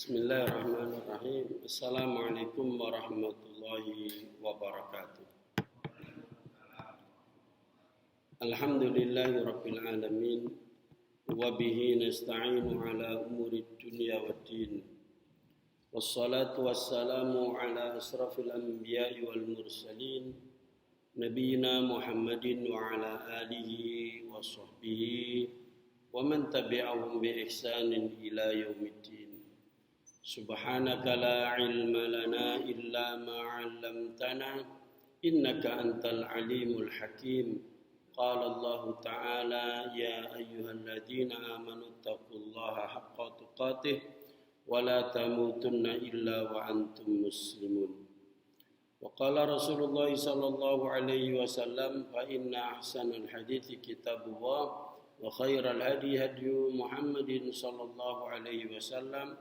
Bismillahirrahmanirrahim. Assalamualaikum warahmatullahi wabarakatuh. Alhamdulillahi rabbil alamin. Wa bihi nasta'inu ala umuri dunya waddin. Wassalatu wassalamu ala asrafil anbiya'i wal mursalin. Nabiyyina Muhammadin wa ala alihi wa sahbihi wa man tabi'ahum bi ihsanin ila yaumiddin. Subhanaka la ilma lana illa ma 'allamtana innaka antal alimul hakim. Qala Allah ta'ala ya ayyuhalladzina amanu taqullaha haqqa tuqatih wa la tamutunna illa wa antum muslimun. Wa qala Rasulullah sallallahu alaihi wasallam fa inna ahsanal hadithi kitabullah wa khairal hadi hadyu Muhammadin sallallahu alaihi wasallam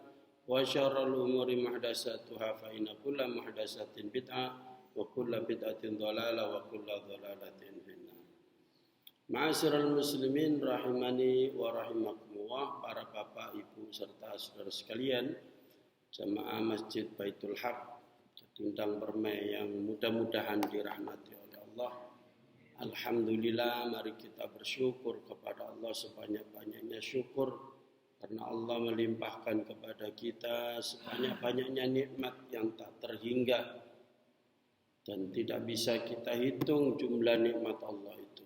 wa syarrul umuri muhdatsatuha fa inna kulla muhdatsatin bid'ah wa kulla bid'atin dhalalah wa kulla dhalalatin finnar. Ma'asyiral muslimin rahimani wa rahimakumullah, para bapak, ibu serta saudara sekalian, jamaah Masjid Baitul Haq Tindang Permai yang mudah-mudahan dirahmati oleh Allah. Alhamdulillah, mari kita bersyukur kepada Allah sebanyak-banyaknya syukur karena Allah melimpahkan kepada kita sebanyak-banyaknya nikmat yang tak terhingga dan tidak bisa kita hitung jumlah nikmat Allah itu.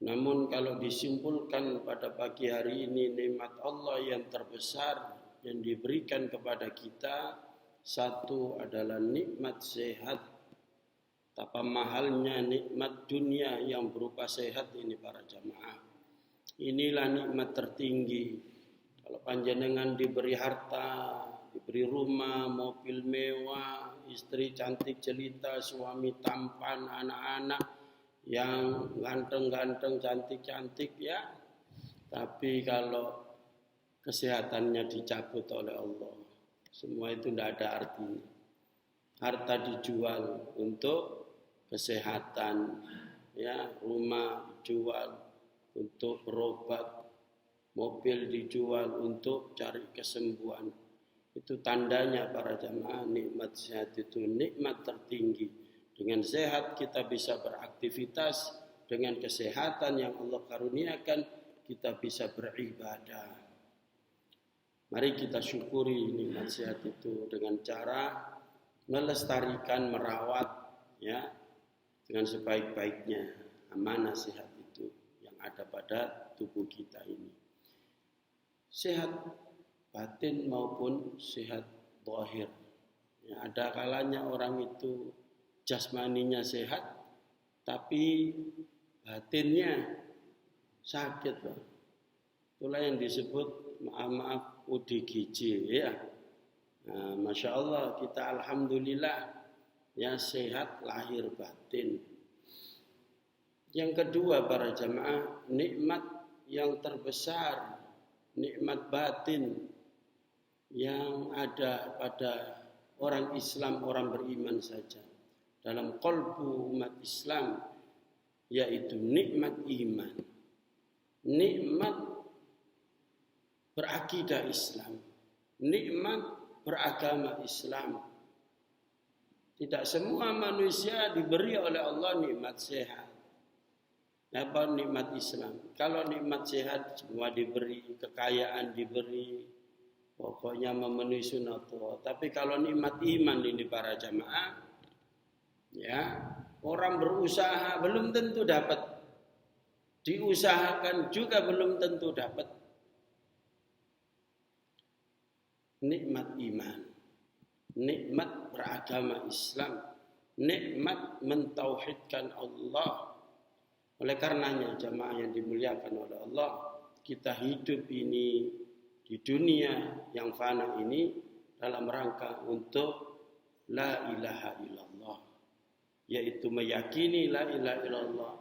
Namun kalau disimpulkan pada pagi hari ini, nikmat Allah yang terbesar yang diberikan kepada kita, satu adalah nikmat sehat. Betapa mahalnya nikmat dunia yang berupa sehat ini para jamaah. Inilah nikmat tertinggi. Kalau panjenengan diberi harta, diberi rumah, mobil mewah, istri cantik jelita, suami tampan, anak-anak yang ganteng-ganteng, cantik-cantik ya. Tapi kalau kesehatannya dicabut oleh Allah, semua itu tidak ada artinya. Harta dijual untuk kesehatan, ya, rumah dijual untuk berobat, mobil dijual untuk cari kesembuhan. Itu tandanya para jamaah, nikmat sehat itu nikmat tertinggi. Dengan sehat kita bisa beraktivitas, dengan kesehatan yang Allah karuniakan kita bisa beribadah. Mari kita syukuri nikmat sehat itu dengan cara melestarikan, merawat ya dengan sebaik-baiknya amanah sehat ada pada tubuh kita ini. Sehat batin maupun sehat zahir. Ya, ada kalanya orang itu jasmaninya sehat, tapi batinnya sakit. Itulah yang disebut maaf ODGJ ya. Nah, Masya Allah kita alhamdulillah ya sehat lahir batin. Yang kedua para jamaah, nikmat yang terbesar, nikmat batin yang ada pada orang Islam, orang beriman saja. Dalam qalbu umat Islam, yaitu nikmat iman. Nikmat berakidah Islam. Nikmat beragama Islam. Tidak semua manusia diberi oleh Allah nikmat sehat. Apa nikmat Islam? Kalau nikmat sehat semua diberi, kekayaan diberi, pokoknya memenuhi sunatullah. Tapi kalau nikmat iman ini para jamaah, ya orang berusaha belum tentu dapat, diusahakan juga belum tentu dapat nikmat iman, nikmat beragama Islam, nikmat mentauhidkan Allah. Oleh karenanya jamaah yang dimuliakan oleh Allah, kita hidup ini di dunia yang fana ini dalam rangka untuk la ilaha illallah, yaitu meyakini la ilaha illallah,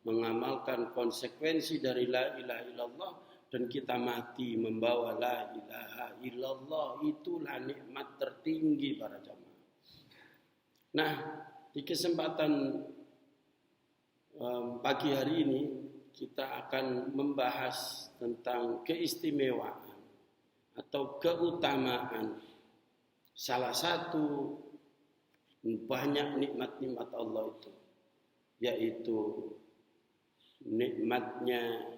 mengamalkan konsekuensi dari la ilaha illallah, dan kita mati membawa la ilaha illallah. Itulah nikmat tertinggi para jamaah. Nah, di kesempatan pagi hari ini kita akan membahas tentang keistimewaan atau keutamaan salah satu banyak nikmat-nikmat Allah itu, yaitu nikmatnya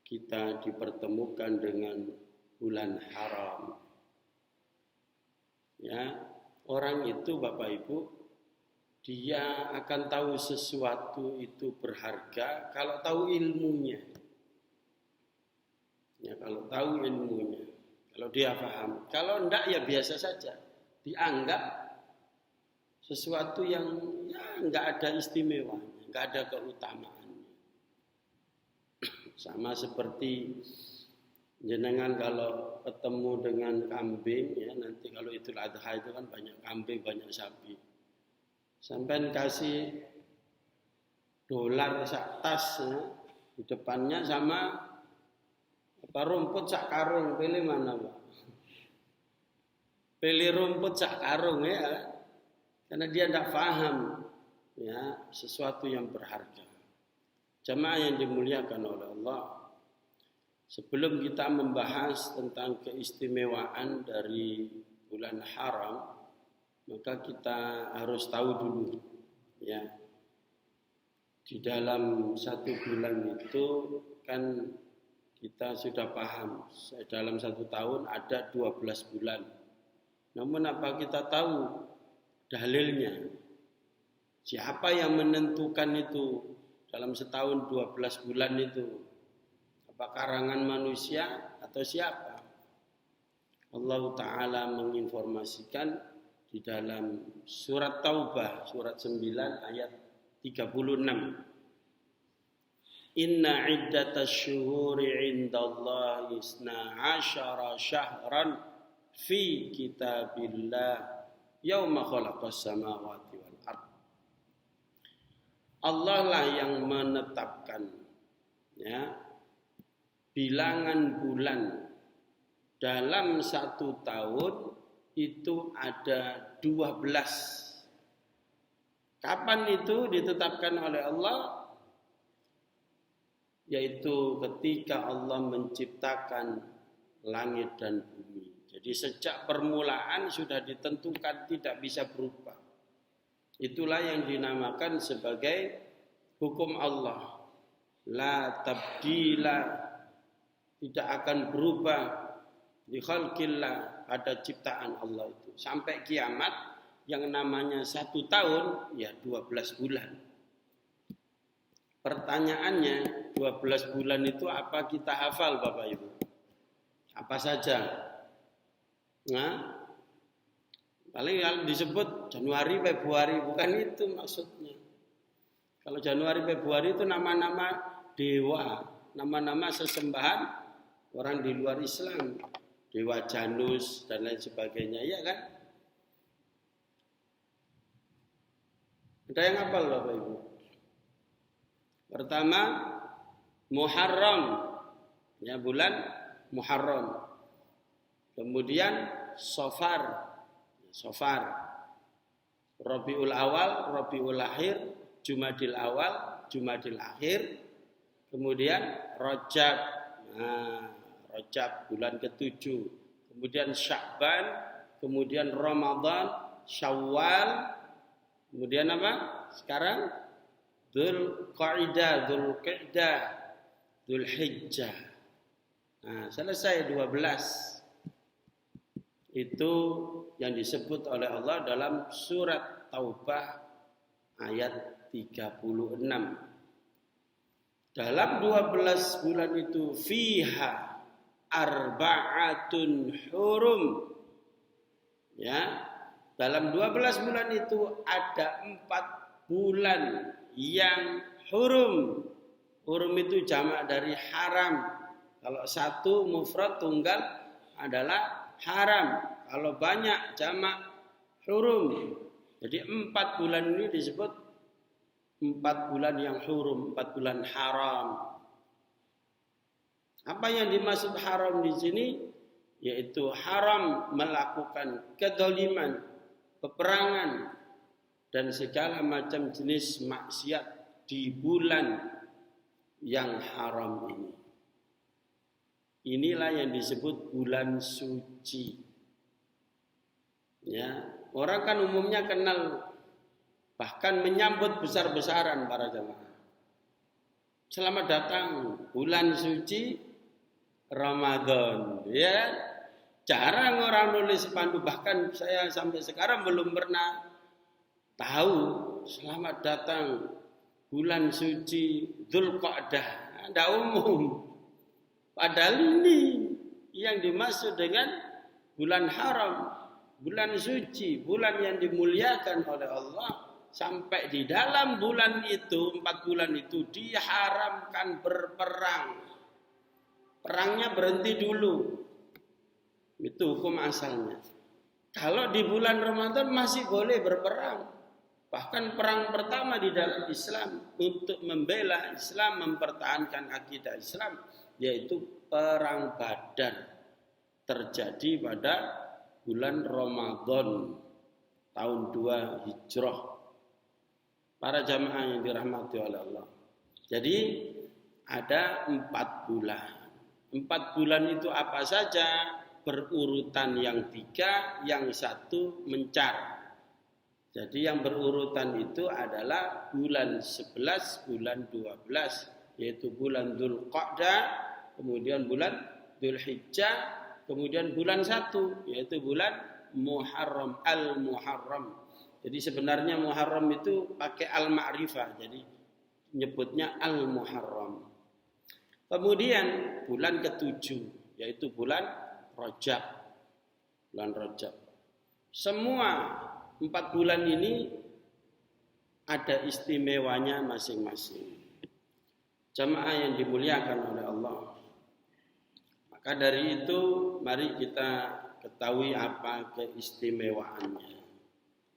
kita dipertemukan dengan bulan haram. Ya, orang itu Bapak Ibu, dia akan tahu sesuatu itu berharga kalau tahu ilmunya. Ya, kalau tahu ilmunya, kalau dia paham. Kalau enggak ya biasa saja, dianggap sesuatu yang ya enggak ada istimewanya, enggak ada keutamaannya. Sama seperti jenengan kalau ketemu dengan kambing, ya nanti kalau Idul Adha itu kan banyak kambing, banyak sapi. Sampai kasih dolar sak tas, ya, di depannya sama rumput sak karung, pilih mana Pak? Pilih rumput sak karung ya, karena dia tidak paham ya sesuatu yang berharga. Jamaah yang dimuliakan oleh Allah, sebelum kita membahas tentang keistimewaan dari bulan haram, maka kita harus tahu dulu ya, di dalam satu bulan itu kan kita sudah paham dalam satu tahun ada 12 bulan. Namun apa kita tahu dalilnya? Siapa yang menentukan itu dalam setahun 12 bulan itu? Apa karangan manusia atau siapa? Allah Ta'ala menginformasikan di dalam surat Taubah, surat 9 ayat 36. Inna iddatasy syuhuri 'indallahi 12 syahran fi kitabillah yauma khalaqas samawati wal ard. Allah lah yang menetapkan ya bilangan bulan dalam satu tahun itu ada 12. Kapan itu ditetapkan oleh Allah? Yaitu ketika Allah menciptakan langit dan bumi. Jadi sejak permulaan sudah ditentukan, tidak bisa berubah. Itulah yang dinamakan sebagai hukum Allah. La tabdila, tidak akan berubah di khalqillah, pada ciptaan Allah itu. Sampai kiamat yang namanya satu tahun ya 12 bulan. Pertanyaannya, 12 bulan itu apa kita hafal Bapak Ibu? Apa saja? Nah, paling disebut Januari, Februari, bukan itu maksudnya. Kalau Januari, Februari itu nama-nama dewa, nama-nama sesembahan orang di luar Islam. Dewa Janus dan lain sebagainya, ya kan? Ada yang hafal Bapak Ibu? Pertama, Muharram, ya bulan Muharram. Kemudian Safar, Rabiul Awal, Rabiul Akhir, Jumadil Awal, Jumadil Akhir. Kemudian Rajab, Rajab bulan ke-7. Kemudian Sya'ban, kemudian Ramadan, Syawal. Kemudian apa? Sekarang Dzulqa'dah, Dzulqa'dah, Dzulhijjah. Nah, selesai 12. Itu yang disebut oleh Allah dalam surat Taubah ayat 36. Dalam 12 bulan itu fiha arba'atun hurum. Ya, dalam 12 bulan itu ada 4 bulan yang hurum. Hurum itu jamak dari haram. Kalau satu mufrad tunggal adalah haram. Kalau banyak jamak hurum. Jadi 4 bulan ini disebut 4 bulan yang hurum, 4 bulan haram. Apa yang dimaksud haram di sini? Yaitu haram melakukan kedzaliman, peperangan, dan segala macam jenis maksiat di bulan yang haram ini. Inilah yang disebut bulan suci. Ya, orang kan umumnya kenal, bahkan menyambut besar-besaran para jamaah. Selamat datang bulan suci Ramadan. Ya, jarang orang nulis spanduk, bahkan saya sampai sekarang belum pernah tahu selamat datang bulan suci Dzulqa'dah. Tidak umum. Padahal ini yang dimaksud dengan bulan haram, bulan suci, bulan yang dimuliakan oleh Allah. Sampai di dalam bulan itu, 4 bulan itu diharamkan berperang. Perangnya berhenti dulu. Itu hukum asalnya. Kalau di bulan Ramadan masih boleh berperang. Bahkan perang pertama di dalam Islam untuk membela Islam, mempertahankan akidah Islam, yaitu perang Badar, terjadi pada bulan Ramadan tahun 2 Hijrah. Para jamaah yang dirahmati oleh Allah. Jadi ada 4 bulan. 4 bulan itu apa saja? Berurutan yang 3, yang 1 mencar. Jadi yang berurutan itu adalah bulan 11, bulan 12, yaitu bulan Dzulqa'dah, kemudian bulan Dzulhijjah, kemudian bulan 1, yaitu bulan Muharram, Al-Muharram. Jadi sebenarnya Muharram itu pakai al-ma'rifah, jadi nyebutnya Al-Muharram. Kemudian bulan ke-7, yaitu bulan Rajab. Bulan Rajab. Semua 4 bulan ini ada istimewanya masing-masing. Jamaah yang dimuliakan oleh Allah. Maka dari itu mari kita ketahui apa keistimewaannya.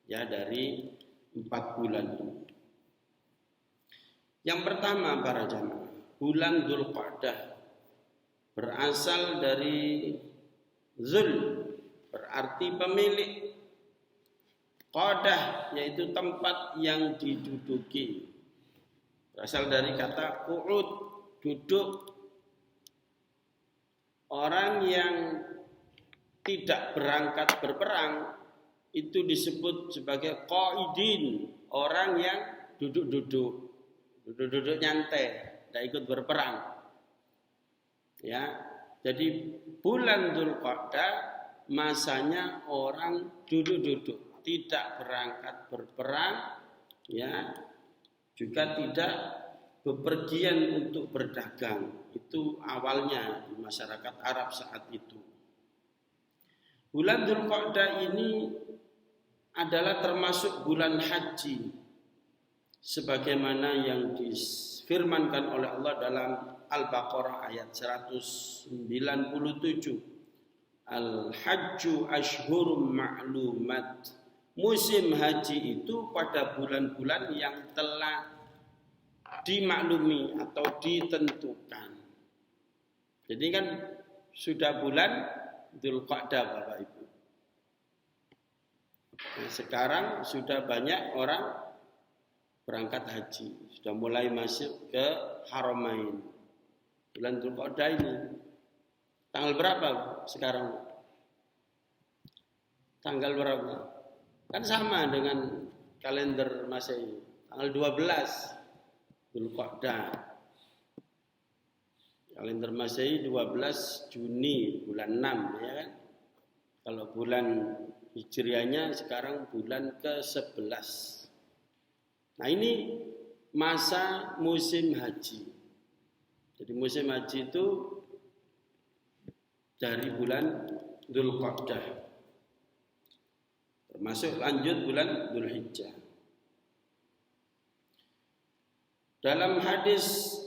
Ya, dari 4 bulan ini. Yang pertama para jamaah, bulan Dzulqa'dah berasal dari Dzul, berarti pemilik. Qadah, yaitu tempat yang diduduki. Berasal dari kata qu'ud, duduk. Orang yang tidak berangkat berperang itu disebut sebagai qaidin, orang yang duduk-duduk nyantai, tidak ikut berperang. Ya, jadi bulan Dzulqa'dah masanya orang duduk-duduk, tidak berangkat berperang, ya, juga tidak bepergian untuk berdagang. Itu awalnya di masyarakat Arab saat itu. Bulan Dzulqa'dah ini adalah termasuk bulan haji, sebagaimana yang difirmankan oleh Allah dalam Al-Baqarah ayat 197. Al-hajju ashhurum ma'lumat. Musim haji itu pada bulan-bulan yang telah dimaklumi atau ditentukan. Jadi kan sudah bulan Dzulqa'dah Bapak Ibu. Nah, sekarang sudah banyak orang berangkat haji, sudah mulai masuk ke Haramain. Bulan Dzulqa'dah ini tanggal berapa sekarang? Tanggal berapa? Kan sama dengan kalender Masehi. Tanggal 12 Dzulqa'dah. Kalender Masehi 12 Juni bulan 6 ya kan. Kalau bulan Hijriahnya sekarang bulan ke-11. Nah, ini masa musim haji. Jadi musim haji itu dari bulan Dzulqa'dah. Termasuk lanjut bulan Dzulhijjah. Dalam hadis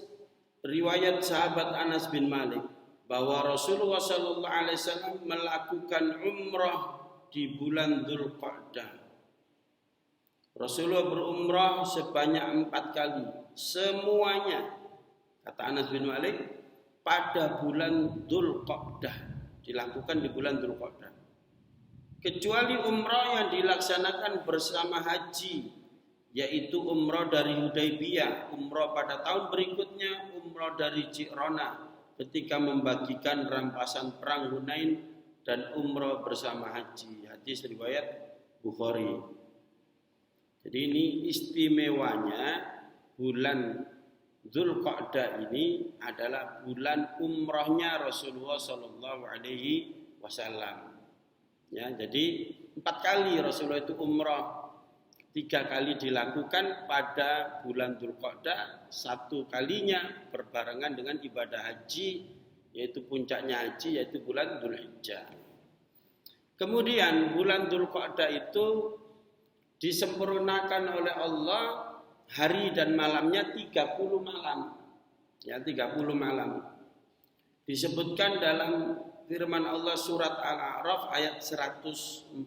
riwayat sahabat Anas bin Malik bahwa Rasulullah SAW melakukan umrah di bulan Dzulqa'dah. Rasulullah berumrah sebanyak 4 kali, semuanya kata Anas bin Malik pada bulan Dzulqa'dah, dilakukan di bulan Dzulqa'dah. Kecuali umrah yang dilaksanakan bersama haji, yaitu umrah dari Hudaybiyah, umrah pada tahun berikutnya, umrah dari Ji'rana, ketika membagikan rampasan perang Hunain dan umrah bersama haji. Hadis riwayat Bukhari. Jadi ini istimewanya bulan Dzulqa'dah ini adalah bulan umrahnya Rasulullah Sallallahu Alaihi Wasallam. Ya, jadi 4 kali Rasulullah itu umrah. 3 kali dilakukan pada bulan Dzulqa'dah, 1 kalinya berbarengan dengan ibadah haji, yaitu puncaknya haji, yaitu bulan Dzulhijjah. Kemudian bulan Dzulqa'dah itu disempurnakan oleh Allah hari dan malamnya 30 malam. Ya, 30 malam. Disebutkan dalam firman Allah surat Al-A'raf ayat 142.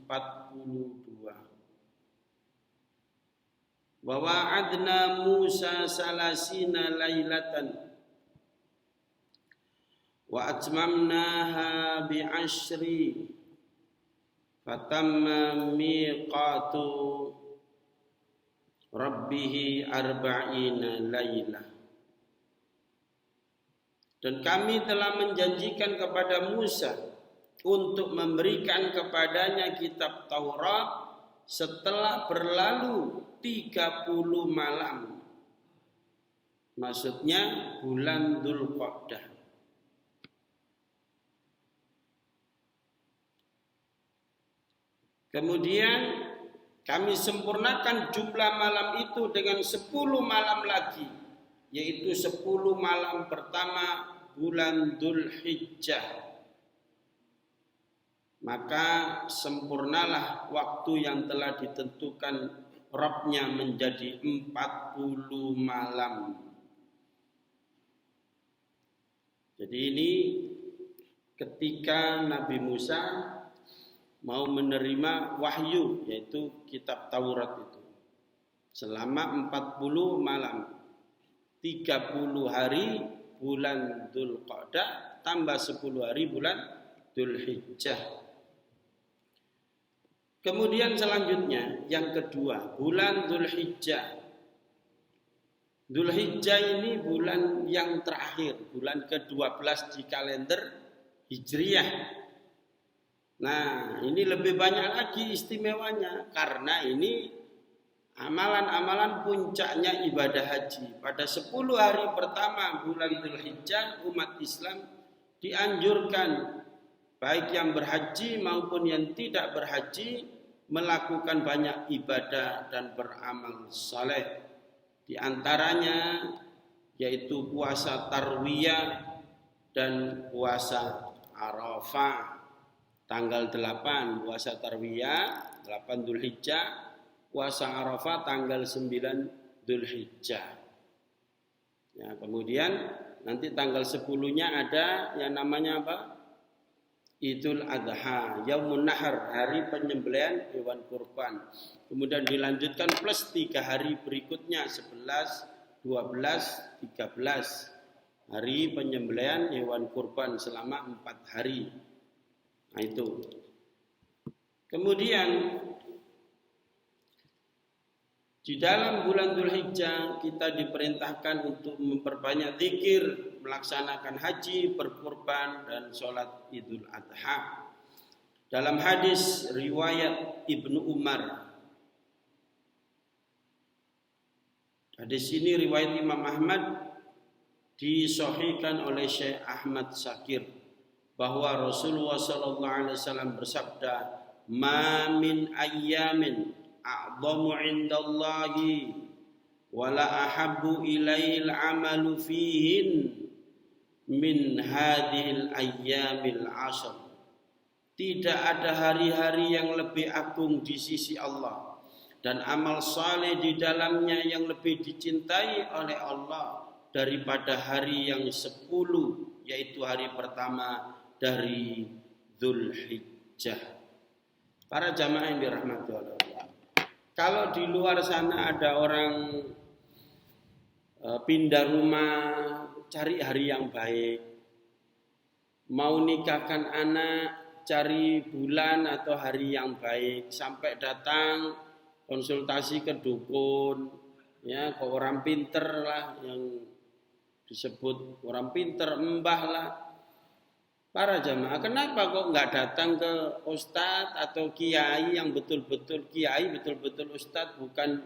Wa wa'adna Musa salasina lailatan wa atmamnaha bi'ashri fatamma miqatu rabbihi arba'ina lailah. Dan kami telah menjanjikan kepada Musa untuk memberikan kepadanya kitab Taurat setelah berlalu 30 malam. Maksudnya bulan Dzulqa'dah. Kemudian kami sempurnakan jumlah malam itu dengan 10 malam lagi, yaitu 10 malam pertama bulan Dzulhijjah. Maka sempurnalah waktu yang telah ditentukan Rabbnya menjadi 40 malam. Jadi ini ketika Nabi Musa mau menerima wahyu, yaitu kitab Taurat itu. Selama 40 malam. 30 hari bulan Dzulqa'dah tambah 10 hari bulan Dzulhijjah. Kemudian selanjutnya yang kedua, bulan Dzulhijjah. Dzulhijjah ini bulan yang terakhir, bulan ke-12 di kalender Hijriyah. Nah, ini lebih banyak lagi istimewanya karena ini amalan-amalan puncaknya ibadah haji. Pada 10 hari pertama bulan Dzulhijjah, umat Islam dianjurkan baik yang berhaji maupun yang tidak berhaji melakukan banyak ibadah dan beramal saleh. Di antaranya yaitu puasa Tarwiyah dan puasa Arafah. Tanggal 8 puasa Tarwiyah, 8 Dzulhijjah, puasa Arafah tanggal 9 Dzulhijjah. Ya, kemudian nanti tanggal 10-nya ada yang namanya apa? Idul Adha, Yaumun Nahar, hari penyembelihan hewan kurban. Kemudian dilanjutkan plus 3 hari berikutnya, 11, 12, 13. Hari penyembelihan hewan kurban selama 4 hari. Nah itu. Kemudian di dalam bulan Dzulhijjah kita diperintahkan untuk memperbanyak zikir, melaksanakan haji, berkurban dan sholat Idul Adha. Dalam hadis riwayat Ibnu Umar, hadis ini riwayat Imam Ahmad, disahihkan oleh Syekh Ahmad Syakir, bahwa Rasulullah SAW bersabda, "Ma min ayyamin a'zamu 'indallahi wa la ahabbu ilail 'amalu fihin min hadhil ayyamil 'ashr." Tidak ada hari-hari yang lebih agung di sisi Allah dan amal saleh di dalamnya yang lebih dicintai oleh Allah daripada hari yang 10, yaitu hari pertama dari Dzulhijjah. Para jamaah yang dirahmati Allah, kalau di luar sana ada orang pindah rumah, cari hari yang baik, mau nikahkan anak, cari bulan atau hari yang baik, sampai datang konsultasi ke dukun, ya, ke orang pinter lah yang disebut orang pinter, mbah lah. Para jamaah, kenapa kok nggak datang ke ustadz atau kiai yang betul-betul kiai, betul-betul ustadz, bukan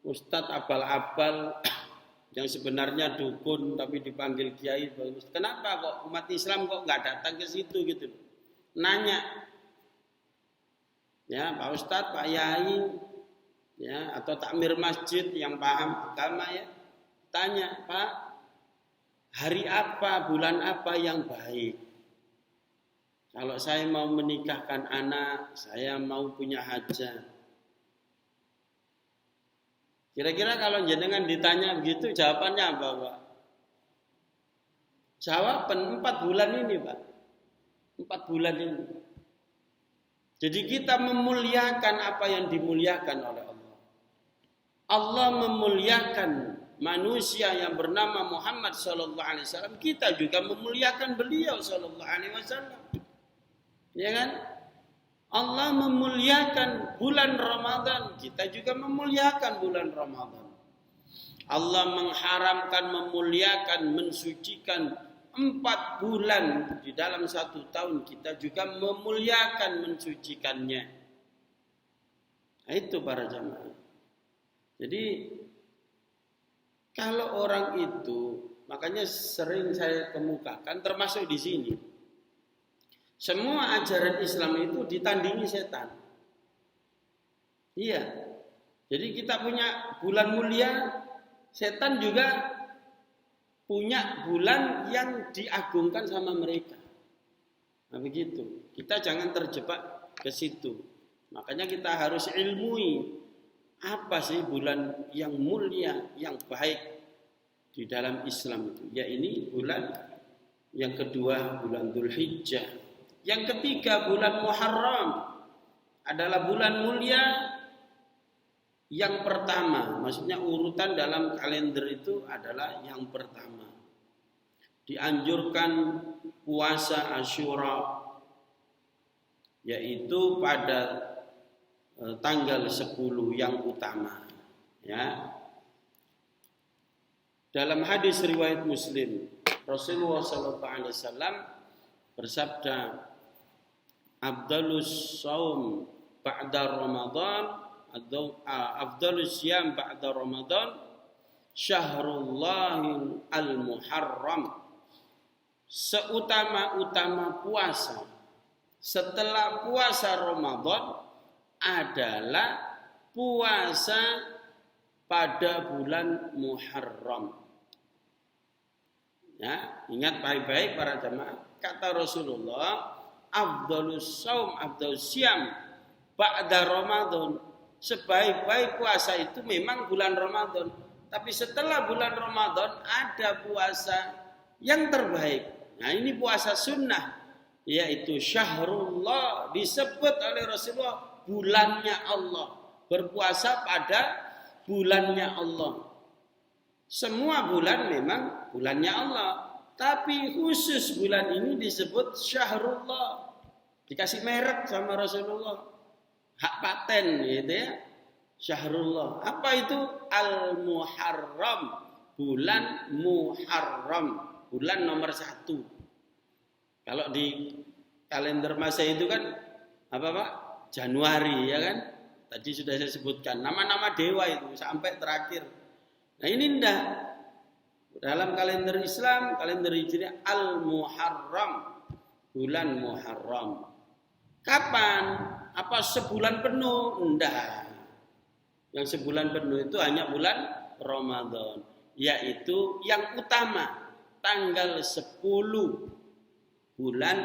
ustadz abal-abal yang sebenarnya dukun tapi dipanggil kiai? Kenapa kok umat Islam kok nggak datang ke situ gitu? Nanya, ya Pak Ustadz, Pak Yai, ya atau takmir masjid yang paham agama ya, tanya Pak, hari apa, bulan apa yang baik? Kalau saya mau menikahkan anak, saya mau punya hajat. Kira-kira kalau jenengan ditanya begitu, jawabannya apa, Pak? Jawaban 4 bulan ini, Pak. 4 bulan ini. Jadi kita memuliakan apa yang dimuliakan oleh Allah. Allah memuliakan manusia yang bernama Muhammad SAW. Kita juga memuliakan beliau SAW. Ya kan? Allah memuliakan bulan Ramadan, kita juga memuliakan bulan Ramadan. Allah mengharamkan, memuliakan, mensucikan 4 bulan di dalam 1 tahun, kita juga memuliakan, mensucikannya. Nah, itu para jamaah. Jadi kalau orang itu, makanya sering saya kemukakan, termasuk di sini, semua ajaran Islam itu ditandingi setan. Iya. Jadi kita punya bulan mulia, setan juga punya bulan yang diagungkan sama mereka. Nah begitu. Kita jangan terjebak ke situ. Makanya kita harus ilmui apa sih bulan yang mulia, yang baik di dalam Islam itu. Ya ini bulan yang kedua, bulan Dzulhijjah. Yang ketiga, bulan Muharram adalah bulan mulia yang pertama. Maksudnya urutan dalam kalender itu adalah yang pertama. Dianjurkan puasa Asyura, yaitu pada tanggal 10 yang utama. Ya. Dalam hadis riwayat Muslim, Rasulullah SAW bersabda, Afdalus saum ba'da Ramadan atau afdalus siyam ba'da Ramadan Syahrul al-Muharram. Seutama-utama puasa setelah puasa Ramadan adalah puasa pada bulan Muharram. Ya, ingat baik-baik para jamaah, kata Rasulullah, afdalus saum, afdalus siyam ba'da Ramadan. Sebaik-baik puasa itu memang bulan Ramadan, tapi setelah bulan Ramadan ada puasa yang terbaik. Nah, ini puasa sunnah, yaitu syahrullah, disebut oleh Rasulullah bulannya Allah. Berpuasa pada bulannya Allah. Semua bulan memang bulannya Allah, tapi khusus bulan ini disebut syahrullah. Dikasih merek sama Rasulullah, hak paten gitu ya, syahrullah. Apa itu? Al-Muharram, bulan Muharram, bulan nomor 1. Kalau di kalender Masehi itu kan apa Pak? Januari ya kan? Tadi sudah saya sebutkan nama-nama dewa itu sampai terakhir. Nah ini enggak. Dalam kalender Islam, kalender Hijriah, Al-Muharram, bulan Muharram. Kapan? Apa sebulan penuh? Enggak. Yang sebulan penuh itu hanya bulan Ramadan, yaitu yang utama tanggal 10 bulan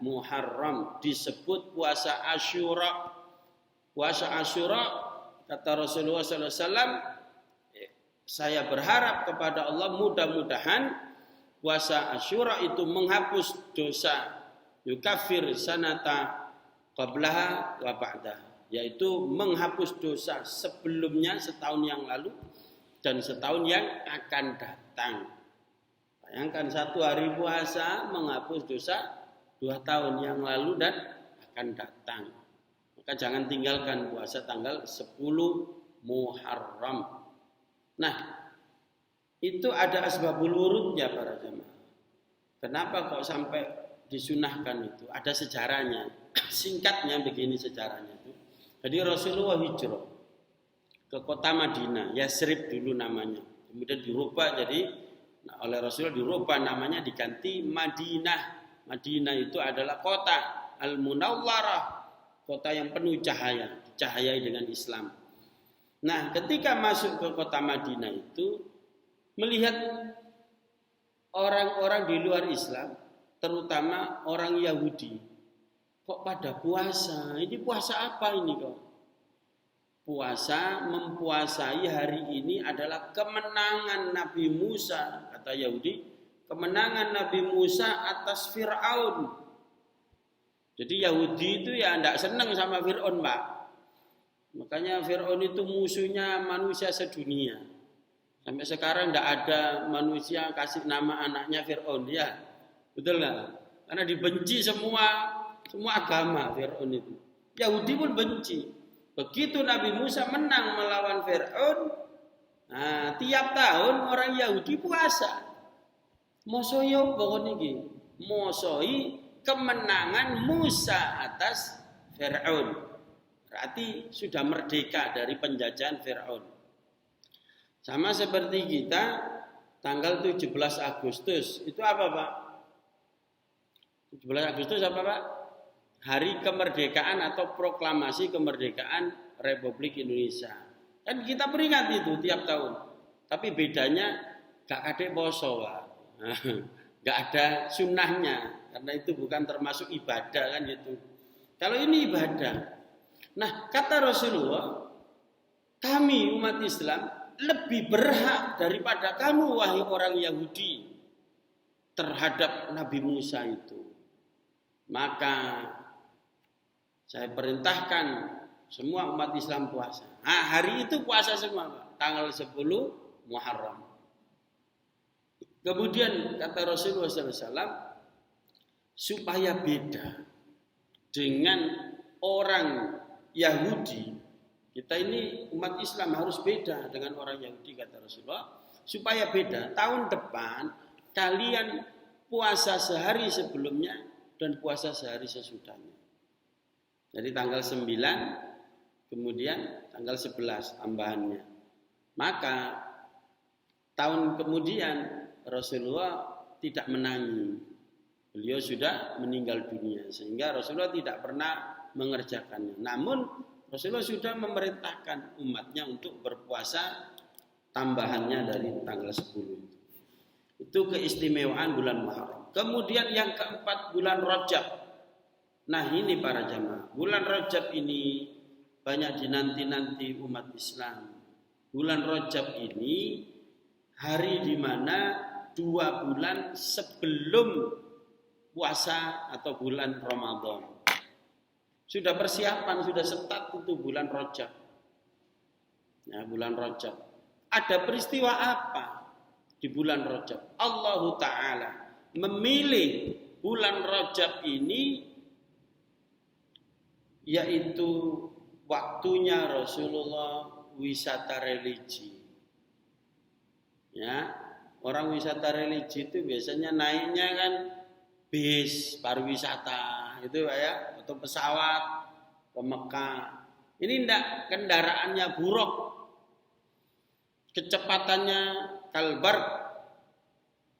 Muharram disebut puasa Asyura. Puasa Asyura, kata Rasulullah SAW, saya berharap kepada Allah mudah-mudahan puasa Asyura itu menghapus dosa, yukafir sanata qablaha wa ba'daha, yaitu menghapus dosa sebelumnya setahun yang lalu dan setahun yang akan datang. Bayangkan 1 hari puasa menghapus dosa 2 tahun yang lalu dan akan datang. Maka jangan tinggalkan puasa tanggal 10 Muharram. Nah, Itu ada asbabul wurudnya para jemaah. Kenapa kok sampai disunahkan itu? Ada sejarahnya. Singkatnya begini sejarahnya itu. Jadi Rasulullah hijrah ke kota Madinah, Yasrib dulu namanya. Kemudian dirubah jadi oleh Rasulullah dirubah namanya diganti Madinah. Madinah itu adalah kota Al-Munawwarah, kota yang penuh cahaya, dicahayai dengan Islam. Nah, ketika masuk ke kota Madinah itu melihat orang-orang di luar Islam, terutama orang Yahudi, kok pada puasa? Ini puasa apa ini kok? Puasa, mempuasai hari ini adalah kemenangan Nabi Musa, kata Yahudi, kemenangan Nabi Musa atas Fir'aun. Jadi Yahudi itu ya tidak senang sama Fir'aun, Pak. Makanya Fir'aun itu musuhnya manusia sedunia. Sampai sekarang tidak ada manusia kasih nama anaknya Fir'aun, ya. Betul nggak? Karena dibenci semua agama Fir'aun itu. Yahudi pun benci. Begitu Nabi Musa menang melawan Fir'aun, nah, tiap tahun orang Yahudi puasa. Mosoi apa niki? Mosoi kemenangan Musa atas Fir'aun. Berarti sudah merdeka dari penjajahan Fir'aun. Sama seperti kita tanggal 17 Agustus. Itu apa, Pak? 17 Agustus apa, Pak? Hari kemerdekaan atau proklamasi kemerdekaan Republik Indonesia. Kan kita peringati itu tiap tahun. Tapi bedanya gak kadek poso, Pak. Gak ada sunnahnya. Karena itu bukan termasuk ibadah kan gitu. Kalau ini ibadah. Nah, kata Rasulullah, kami umat Islam lebih berhak daripada kamu wahai orang Yahudi terhadap Nabi Musa itu. Maka saya perintahkan semua umat Islam puasa. Nah, hari itu puasa semua, Pak. Tanggal 10 Muharram. Kemudian kata Rasulullah SAW, supaya beda dengan orang Yahudi, kita ini umat Islam harus beda dengan orang Yahudi, kata Rasulullah. Supaya beda, tahun depan kalian puasa sehari sebelumnya dan puasa sehari sesudahnya. Jadi tanggal 9, kemudian tanggal 11 tambahannya. Maka tahun kemudian Rasulullah tidak menangi. Beliau sudah meninggal dunia. Sehingga Rasulullah tidak pernah mengerjakannya. Namun Rasulullah sudah memerintahkan umatnya untuk berpuasa tambahannya dari tanggal 10. Itu keistimewaan bulan Muharram. Kemudian yang keempat bulan Rajab. Nah ini para jamaah, bulan Rajab ini banyak dinanti-nanti umat Islam. Bulan Rajab ini hari di mana 2 bulan sebelum puasa atau bulan Ramadan. Sudah persiapan, sudah setat itu bulan Rajab. Ya, bulan Rajab. Ada peristiwa apa di bulan Rajab? Allah Ta'ala memilih bulan Rajab ini yaitu waktunya Rasulullah wisata religi. Ya, orang wisata religi itu biasanya naiknya kan bis pariwisata itu ya, atau pesawat ke Mekah. Ini enggak, kendaraannya buruk, kecepatannya kalbar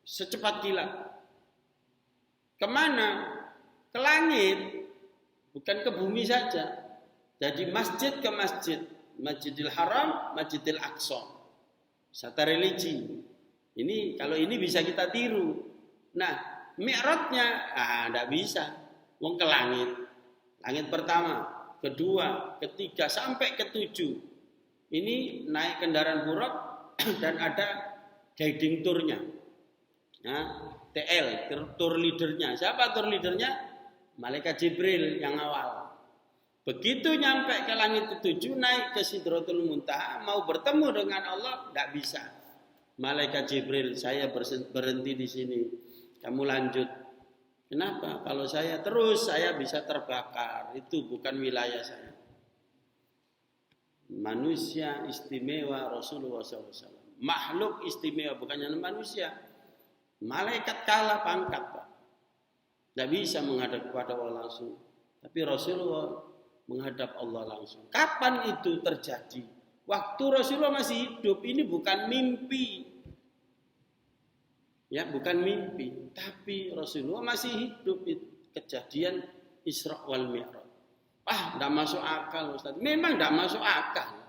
secepat kilat. Kemana? Ke langit. Bukan ke bumi saja. Jadi masjid ke masjid. Masjidil Haram, Masjidil Aqsa. Wisata religi. Ini kalau ini bisa kita tiru. Nah, mi'rajnya enggak bisa. Wong ke langit. Langit pertama, kedua, ketiga sampai ketujuh. Ini naik kendaraan buruk dan ada guiding tournya. Nah, TL, tour leadernya. Siapa tour leadernya? Malaikat Jibril yang awal. Begitu nyampe ke langit ketujuh, naik ke Sidratul Muntaha, mau bertemu dengan Allah, tidak bisa. Malaikat Jibril, saya berhenti di sini. Kamu lanjut. Kenapa? Kalau saya terus, saya bisa terbakar. Itu bukan wilayah saya. Manusia istimewa Rasulullah SAW. makhluk istimewa, bukannya manusia. Malaikat kalah pangkat, Pak. Tidak bisa menghadap kepada Allah langsung. Tapi Rasulullah menghadap Allah langsung. Kapan itu terjadi? Waktu Rasulullah masih hidup. Ini bukan mimpi. Ya, bukan mimpi. Tapi Rasulullah masih hidup. Kejadian Isra wal Mi'raj. Tidak masuk akal, Ustaz. Memang tidak masuk akal.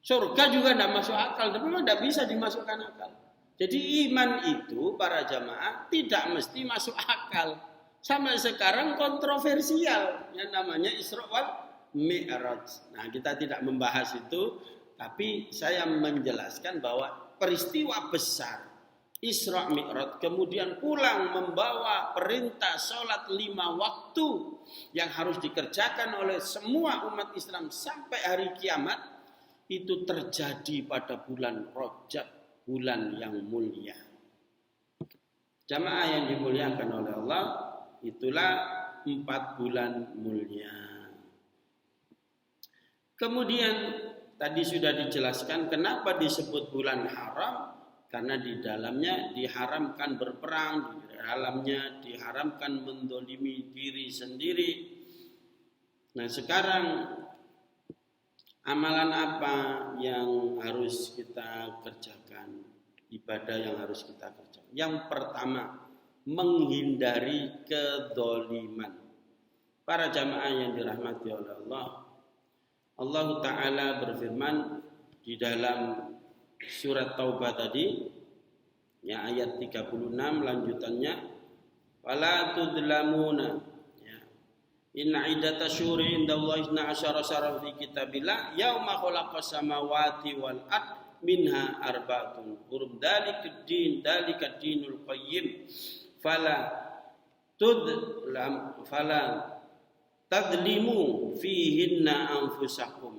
Surga juga tidak masuk akal. Tapi memang tidak bisa dimasukkan akal. Jadi iman itu para jamaah tidak mesti masuk akal. Sampai sekarang kontroversial yang namanya Isra wal Mi'raj. Nah, kita tidak membahas itu, tapi saya menjelaskan bahwa peristiwa besar Isra Mi'raj kemudian pulang membawa perintah sholat 5 waktu yang harus dikerjakan oleh semua umat Islam sampai hari kiamat, itu terjadi pada bulan Rajab, bulan yang mulia. Jamaah yang dimuliakan oleh Allah, itulah 4 bulan mulia. Kemudian tadi sudah dijelaskan kenapa disebut bulan haram, karena di dalamnya diharamkan berperang, di dalamnya diharamkan mendolimi diri sendiri. Nah, sekarang amalan apa yang harus kita kerjakan? Ibadah yang harus kita kerjakan. Yang pertama, menghindari kedoliman. Para jamaah yang dirahmati oleh Allah, Allah Ta'ala berfirman di dalam surat Taubah tadi, ya, ayat 36 lanjutannya, wala tudlamuna, ya, inna iddata syuri indallahi 12 syahran fi kitabillah yauma khalaqas samawati wal ard minha arba'atun hurum dalikad dinul qayyim fala tadlimu fihinna anfusakum.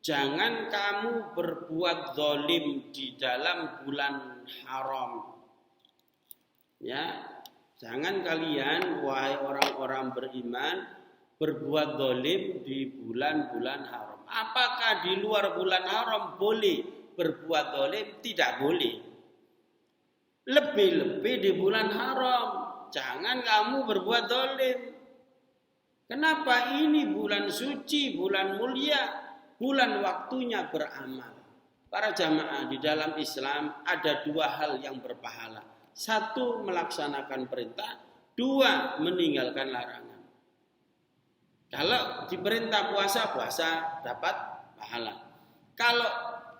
Jangan kamu berbuat zalim di dalam bulan haram. Ya, jangan kalian wahai orang-orang beriman berbuat zalim di bulan-bulan haram. Apakah di luar bulan haram boleh berbuat zalim? Tidak boleh. Lebih-lebih di bulan haram, jangan kamu berbuat zalim. Kenapa? Ini bulan suci, bulan mulia, bulan waktunya beramal. Para jamaah, di dalam Islam ada 2 hal yang berpahala. 1, melaksanakan perintah. 2, meninggalkan larangan. Kalau diperintah puasa dapat pahala. Kalau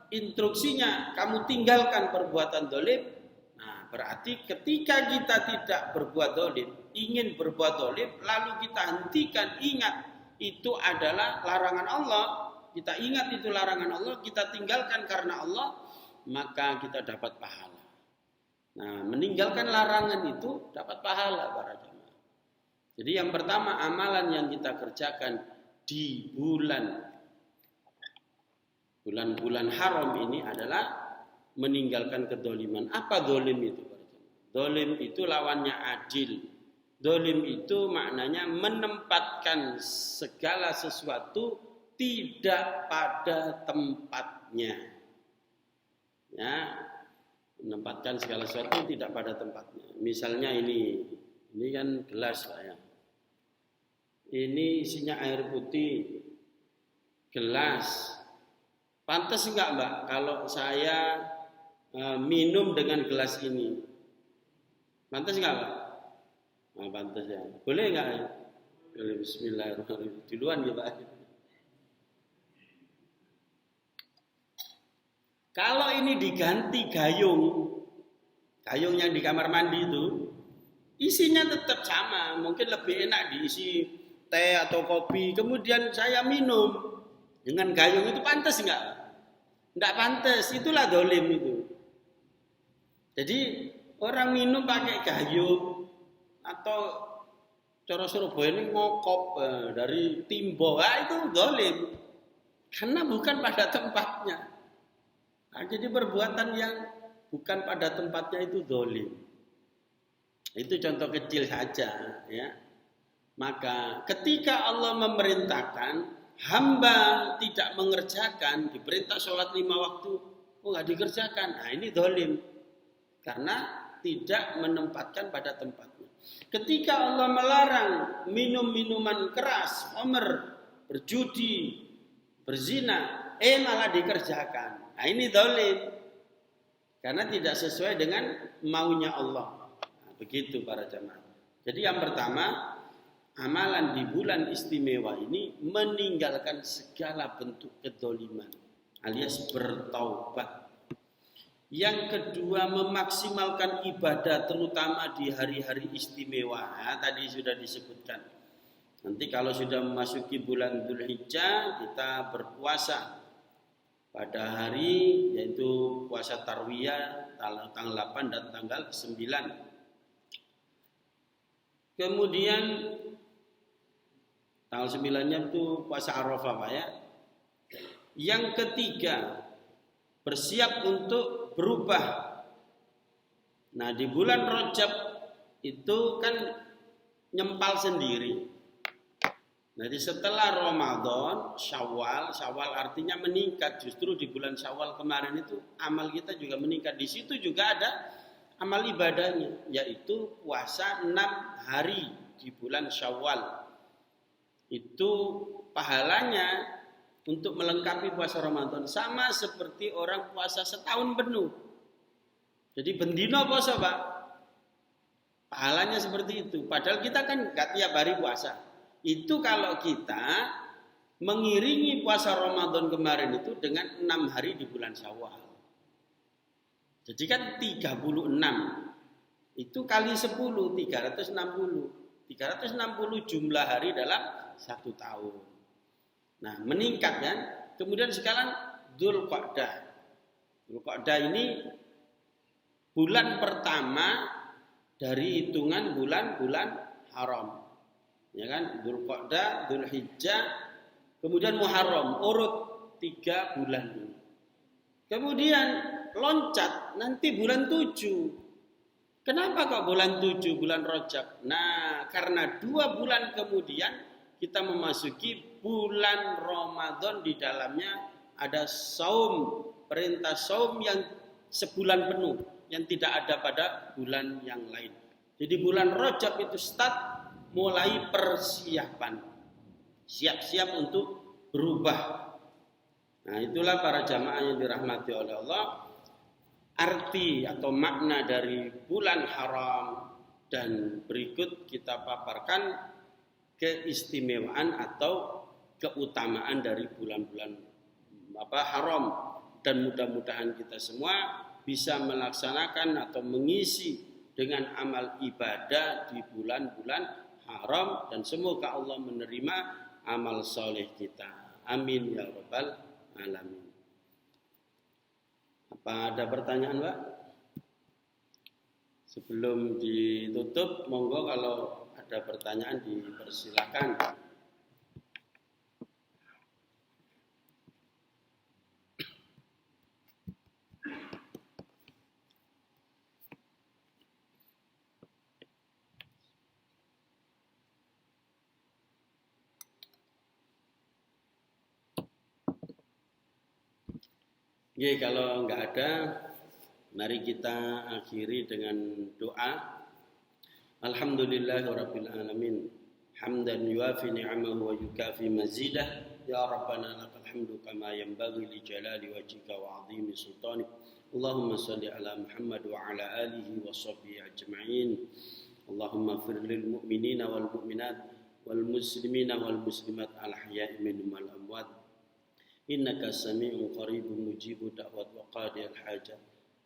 instruksinya kamu tinggalkan perbuatan zalim, nah berarti ketika kita tidak berbuat zalim, ingin berbuat zalim, lalu kita hentikan, ingat itu adalah larangan Allah. Kita ingat itu larangan Allah, kita tinggalkan karena Allah, maka kita dapat pahala. Nah, meninggalkan larangan itu dapat pahala para jemaah. Jadi yang pertama, amalan yang kita kerjakan di bulan-bulan haram ini adalah meninggalkan kedoliman. Apa dolim itu para jemaah? Dolim itu lawannya adil. Dolim itu maknanya menempatkan segala sesuatu tidak pada tempatnya. Ya, menempatkan segala sesuatu tidak pada tempatnya. Misalnya ini kan gelas, Pak, ya. Ini isinya air putih. Gelas. Pantas enggak, Mbak, kalau saya minum dengan gelas ini? Pantas enggak, Pak? Nah, pantas ya. Boleh enggak ya? Boleh. Bismillahirrahmanirrahim. Duluan ya, Pak. Kalau ini diganti gayung yang di kamar mandi itu, isinya tetap sama, mungkin lebih enak diisi teh atau kopi, kemudian saya minum dengan gayung itu, pantas enggak? Enggak pantas, itulah dolim itu. Jadi orang minum pakai gayung atau cara Surabaya ini ngokop dari timbo, itu dolim, karena bukan pada tempatnya. Nah, jadi perbuatan yang bukan pada tempatnya itu dolim. Itu contoh kecil saja, ya. Maka ketika Allah memerintahkan hamba tidak mengerjakan, diperintah sholat 5 waktu, Oh nggak dikerjakan. Nah ini dolim. Karena tidak menempatkan pada tempatnya. Ketika Allah melarang minum minuman keras, khamr, berjudi, berzina, malah dikerjakan. Nah ini dolim. Karena tidak sesuai dengan maunya Allah. Nah, begitu para jamaah. Jadi yang pertama, amalan di bulan istimewa ini meninggalkan segala bentuk kedoliman alias bertaubat. Yang kedua, memaksimalkan ibadah terutama di hari-hari istimewa. Nah, tadi sudah disebutkan. Nanti kalau sudah memasuki bulan Dzulhijjah, kita berpuasa pada hari yaitu puasa tarwiyah tanggal 8 dan tanggal 9. Kemudian tanggal 9-nya itu puasa Arafah, Pak ya. Yang ketiga, bersiap untuk berubah. Nah, di bulan Rajab itu kan nyempal sendiri. Jadi setelah Ramadan, Syawal artinya meningkat. Justru di bulan Syawal kemarin itu amal kita juga meningkat. Di situ juga ada amal ibadahnya, yaitu puasa 6 hari di bulan Syawal. Itu pahalanya untuk melengkapi puasa Ramadan sama seperti orang puasa setahun penuh. Jadi bendino puasa, Pak. Pahalanya seperti itu. Padahal kita kan gak tiap hari puasa. Itu kalau kita mengiringi puasa Ramadan kemarin itu dengan 6 hari di bulan Syawal. Jadi kan 36. Itu kali 10, 360. 360 jumlah hari dalam 1 tahun. Nah, meningkat kan. Kemudian sekarang Dzulqa'dah. Dzulqa'dah ini bulan pertama dari hitungan bulan-bulan haram. Ya kan, Dzulqa'dah, Dzulhijjah, kemudian Muharram, urut 3 bulan ini. Kemudian loncat nanti bulan 7. Kenapa kok bulan 7, bulan Rajab? Nah, karena 2 bulan kemudian kita memasuki bulan Ramadan, di dalamnya ada saum, perintah saum yang sebulan penuh, yang tidak ada pada bulan yang lain. Jadi bulan Rajab itu start mulai persiapan, siap-siap untuk berubah. Nah, itulah para jamaah yang dirahmati oleh Allah, arti atau makna dari bulan haram. Dan berikut kita paparkan keistimewaan atau keutamaan dari bulan-bulan haram, dan mudah-mudahan kita semua bisa melaksanakan atau mengisi dengan amal ibadah di bulan-bulan haram, dan semoga Allah menerima amal soleh kita. Amin ya rabbal alamin. Apa ada pertanyaan, Pak? Sebelum ditutup, monggo kalau ada pertanyaan dipersilakan. Oke, kalau enggak ada, mari kita akhiri dengan doa. Alhamdulillahirabbil alamin. Hamdan yuafi ni'amahu wa yukafi mazidah. Ya Rabbana lakal hamdu kama yanbaghi li jalali wajhika wa 'azimi sultanik. Allahumma shalli ala Muhammad wa ala alihi wa sahbihi ajma'in. Allahumma ighfir lil mu'minina wal mu'minat wal muslimina wal muslimat al ahya'i minhum wal amwat. Innaka sami'un qaribun mujibud da'wat wa qadiyal hajat.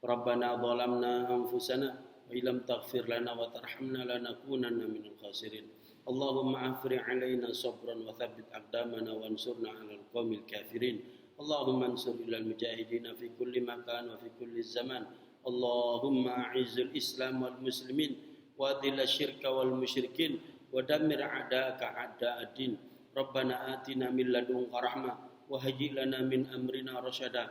Rabbana zalamna anfusana wa illam taghfir lana wa tarhamna lanakunanna minal khasirin. Allahumma afri 'alaina sabran wa thabbit aqdamana wansurna 'alal qaumil kafirin. Allahumma ansur ilal mujahidin fi kulli makan wa fi kulli zaman. Allahumma a'izzil Islam wal muslimin wa adhil syirka wal musyrikin wa dammir a'da'aka a'da'ad-din. Rabbana atina min ladunka rahmah wa hayyi' lana min amrina rasyada.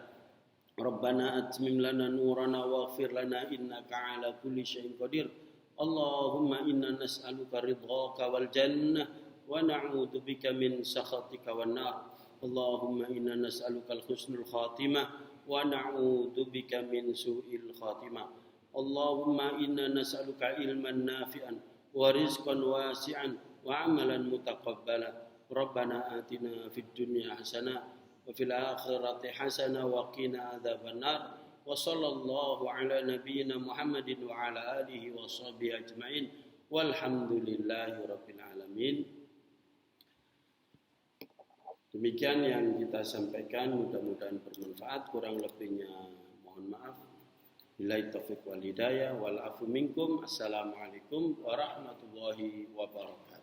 Rabbana atmim lana nurana waghfir lana innaka 'ala kulli syai'in qadir. Allahumma inna nas'aluka ridhaka wal jannah wa na'udzu bika min sakhatika wan nar. Allahumma inna nas'aluka al-husnul khatimah ونعوذ بك من سوء الخاتمة اللهم إنا نسألك علما نافعا ورزقا واسعا وعملا متقبلا ربنا آتنا في الدنيا حسنة وفي الآخرة حسنة وقنا عذاب النار وصلى الله على نبينا محمد وعلى آله وصحبه أجمعين والحمد لله رب العالمين. Demikian yang kita sampaikan, mudah-mudahan bermanfaat, kurang lebihnya mohon maaf. Billahi taufiq wal hidayah wal afu minkum. Assalamualaikum warahmatullahi wabarakatuh.